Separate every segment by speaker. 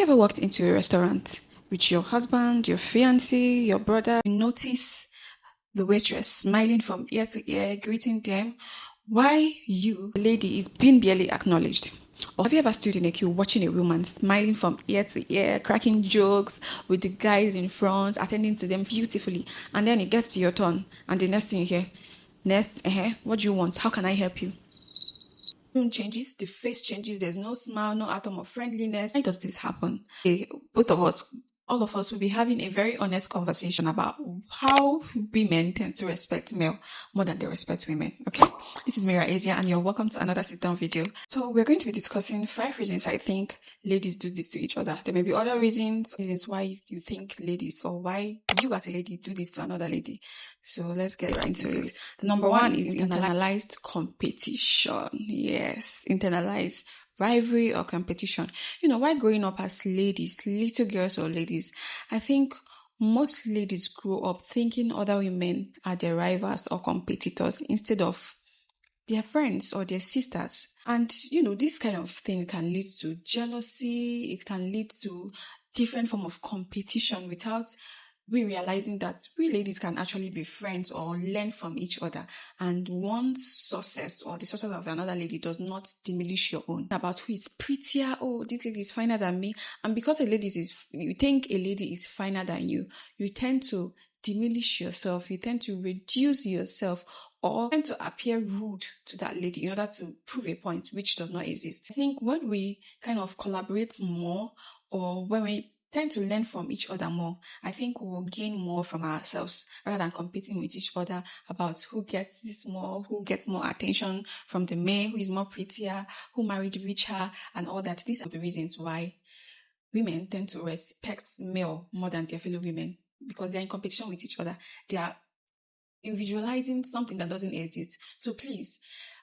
Speaker 1: You ever walked into a restaurant with your husband, your fiancé, your brother? You notice the waitress smiling from ear to ear, greeting them, while you, the lady, is being barely acknowledged. Or have you ever stood in a queue watching a woman smiling from ear to ear, cracking jokes with the guys in front, attending to them beautifully, and then it gets to your turn, and the next thing you hear, next, what do you want? How can I help you? Changes, the face changes, there's no smile, no atom of friendliness. Why does this happen? Both of us, all of us will be having a very honest conversation about how women tend to respect male more than they respect women. Okay? This is Mira, Ezeah, and you're welcome to another sit-down video. So we're going to be discussing 5 reasons I think ladies do this to each other. There may be other reasons why you think ladies or why you as a lady do this to another lady. So let's get right into it. The number one is internalized competition. Yes, internalized rivalry or competition. While growing up as ladies, little girls or ladies, I think most ladies grow up thinking other women are their rivals or competitors instead of their friends or their sisters. And, this kind of thing can lead to jealousy. It can lead to different form of competition without we realizing that we ladies can actually be friends or learn from each other, and one success or the success of another lady does not diminish your own. About who is prettier, oh, this lady is finer than me, and because you think a lady is finer than you tend to diminish yourself, you tend to reduce yourself, or tend to appear rude to that lady in order to prove a point which does not exist. I think when we kind of collaborate more, or when we tend to learn from each other more, I think we will gain more from ourselves rather than competing with each other about who gets this more, who gets more attention from the male, who is more prettier, who married richer, and all that. These are the reasons why women tend to respect male more than their fellow women, because they're in competition with each other. They are individualizing something that doesn't exist. So please,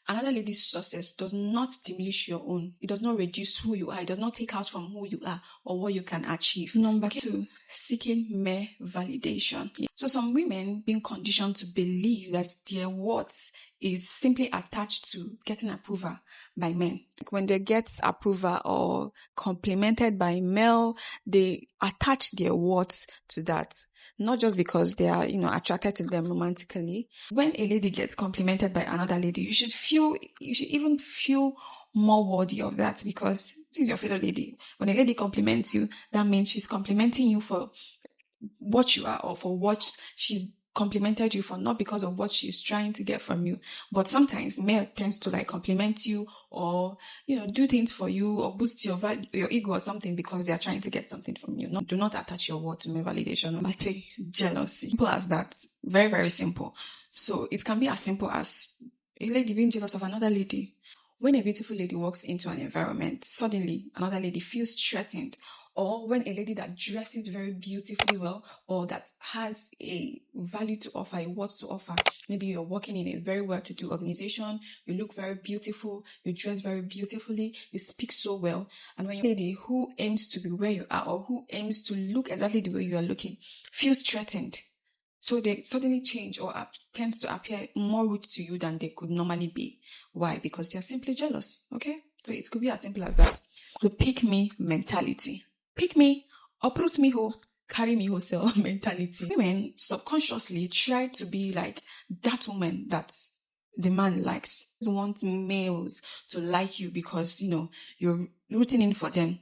Speaker 1: another lady's success does not diminish your own. It does not reduce who you are. It does not take out from who you are or what you can achieve. Number 2, seeking mere validation. So some women being conditioned to believe that their worth is simply attached to getting approval by men. When they get approval or complimented by male, they attach their worth to that. Not just because they are, attracted to them romantically. When a lady gets complimented by another lady, you should even feel more worthy of that, because this is your fellow lady. When a lady compliments you, that means she's complimenting you for what you are or for what she's complimented you for, not because of what she's trying to get from you. But sometimes male tends to compliment you or do things for you or boost your ego or something because they are trying to get something from you. Do not attach your word to male validation. Number 3, jealousy. Simple as that. Very, very simple. So it can be as simple as a lady being jealous of another lady. When a beautiful lady walks into an environment, suddenly another lady feels threatened. Or when a lady that dresses very beautifully well, or that has a value to offer, a word to offer. Maybe you're working in a very well-to-do organization, you look very beautiful, you dress very beautifully, you speak so well. And when a lady who aims to be where you are, or who aims to look exactly the way you are looking, feels threatened, so they suddenly change or tends to appear more rude to you than they could normally be. Why? Because they are simply jealous. Okay? So it could be as simple as that. The pick me mentality. Pick me, uproot me ho, carry me wholesale mentality. Women subconsciously try to be like that woman that the man likes. You want males to like you because, you're rooting in for them.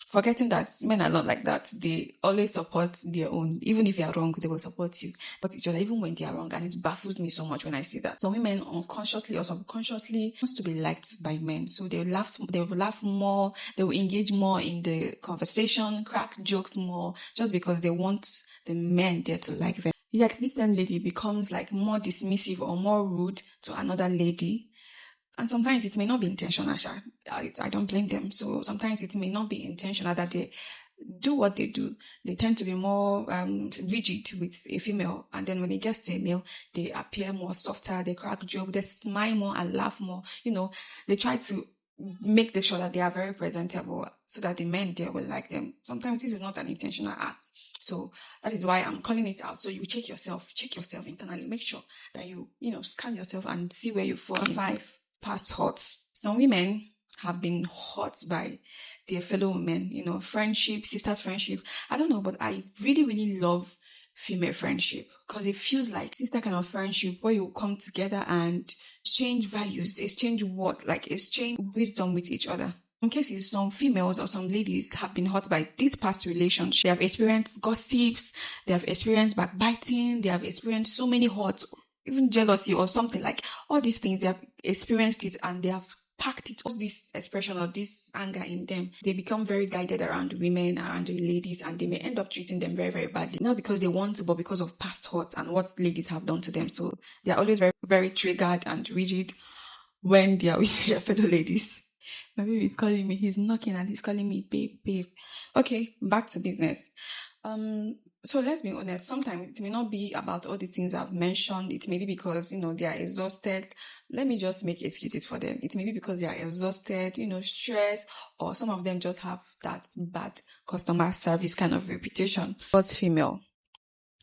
Speaker 1: Forgetting that men are not like that. They always support their own. Even if you are wrong, they will support you. But each other, even when they are wrong. And it baffles me so much when I see that. So women unconsciously or subconsciously wants to be liked by men. So they will laugh more. They will engage more in the conversation, crack jokes more, just because they want the men there to like them. Yet this same lady becomes more dismissive or more rude to another lady. And sometimes it may not be intentional, I don't blame them. So sometimes it may not be intentional that they do what they do. They tend to be more rigid with a female. And then when it gets to a male, they appear more softer, they crack jokes, they smile more and laugh more. They try to make sure that they are very presentable so that the men there will like them. Sometimes this is not an intentional act. So that is why I'm calling it out. So you check yourself internally. Make sure that you scan yourself and see where you fall. 5, past hurts. Some women have been hurt by their fellow women, friendship, sisters friendship. I don't know, but I really, really love female friendship because it feels like sister kind of friendship where you come together and exchange values, exchange exchange wisdom with each other. In cases some females or some ladies have been hurt by this past relationship, they have experienced gossips, they have experienced backbiting, they have experienced so many hurts, even jealousy or something like all these things. They have experienced it and they have packed it, all this expression of this anger in them. They become very guided around women, around the ladies, and they may end up treating them very, very badly. Not because they want to, but because of past hurts and what ladies have done to them. So they are always very, very triggered and rigid when they are with their fellow ladies. My baby is calling me. He's knocking and he's calling me babe, babe. Okay, back to business. So let's be honest. Sometimes it may not be about all the things I've mentioned. It may be because, they are exhausted. Let me just make excuses for them. It may be because they are exhausted, stressed, or some of them just have that bad customer service kind of reputation. What's female?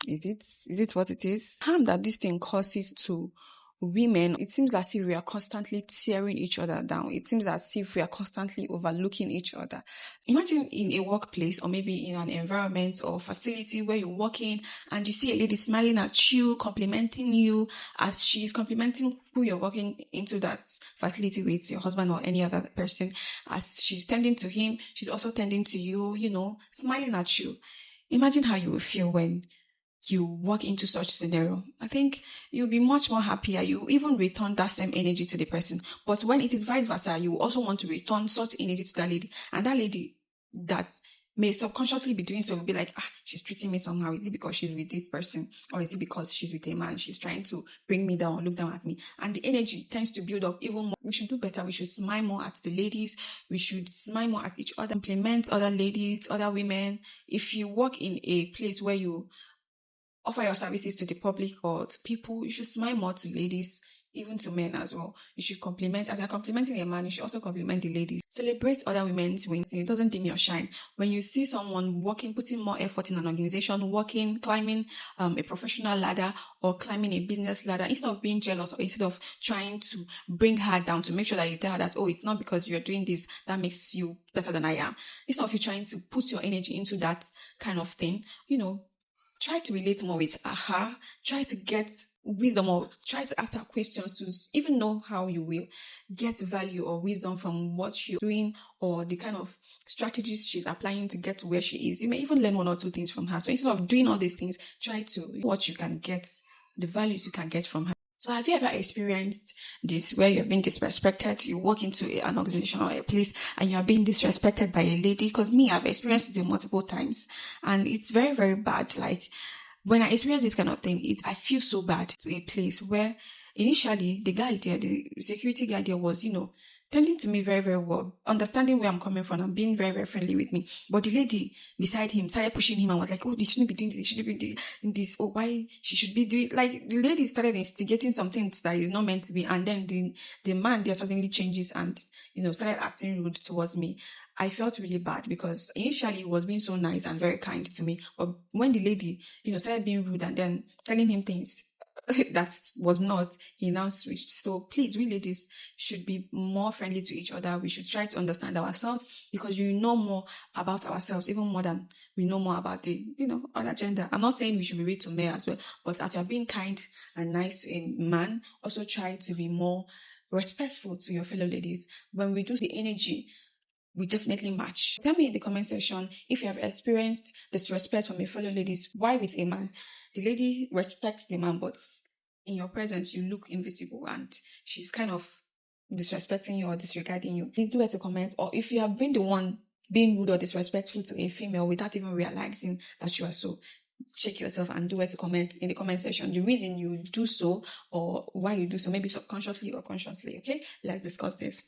Speaker 1: Is it what it is? Harm that this thing causes to women, it seems as if we are constantly tearing each other down. It seems as if we are constantly overlooking each other. Imagine in a workplace or maybe in an environment or facility where you're working and you see a lady smiling at you, complimenting you as she's complimenting who you're working into that facility with, your husband or any other person. As she's tending to him, she's also tending to you, smiling at you. Imagine how you will feel when you walk into such scenario. I think you'll be much more happier. You even return that same energy to the person. But when it is vice versa, you also want to return such energy to that lady. And that lady that may subconsciously be doing so will be like, she's treating me somehow. Is it because she's with this person? Or is it because she's with a man? She's trying to bring me down, look down at me. And the energy tends to build up even more. We should do better. We should smile more at the ladies. We should smile more at each other. Compliment other ladies, other women. If you work in a place where you offer your services to the public or to people, you should smile more to ladies, even to men as well. You should compliment, as you're complimenting a man, you should also compliment the ladies. Celebrate other women's wins. It doesn't dim your shine. When you see someone working, putting more effort in an organization, working, climbing a professional ladder or climbing a business ladder, instead of being jealous or instead of trying to bring her down, to make sure that you tell her that, it's not because you're doing this that makes you better than I am. Instead of you trying to put your energy into that kind of thing, try to relate more with her, try to get wisdom or try to ask her questions to even know how you will get value or wisdom from what she's doing or the kind of strategies she's applying to get to where she is. You may even learn one or two things from her. So instead of doing all these things, try to what you can get, the values you can get from her. So have you ever experienced this where you're being disrespected? You walk into an organization or a place and you're being disrespected by a lady? Because me, I've experienced it multiple times and it's very, very bad. Like when I experience this kind of thing, I feel so bad to a place where initially the guy there, the security guy there was, tending to me very, very well, understanding where I'm coming from and being very, very friendly with me. But the lady beside him started pushing him and was like, they shouldn't be doing this, they shouldn't be doing this, why she should be doing, like the lady started instigating something that is not meant to be. And then the man there suddenly changes and, started acting rude towards me. I felt really bad because initially he was being so nice and very kind to me. But when the lady, started being rude and then telling him things that was not, he now switched. So please, we ladies should be more friendly to each other. We should try to understand ourselves because you know more about ourselves, even more than we know more about the, other gender. I'm not saying we should be rude to men as well, but as you're being kind and nice to a man, also try to be more respectful to your fellow ladies. When we do the energy, we definitely match. Tell me in the comment section if you have experienced disrespect from your fellow ladies. Why with a man? The lady respects the man, but in your presence, you look invisible and she's kind of disrespecting you or disregarding you. Please do it to comment. Or if you have been the one being rude or disrespectful to a female without even realizing that you are so, check yourself and do it to comment in the comment section. The reason you do so or why you do so, maybe subconsciously or consciously. Okay, let's discuss this.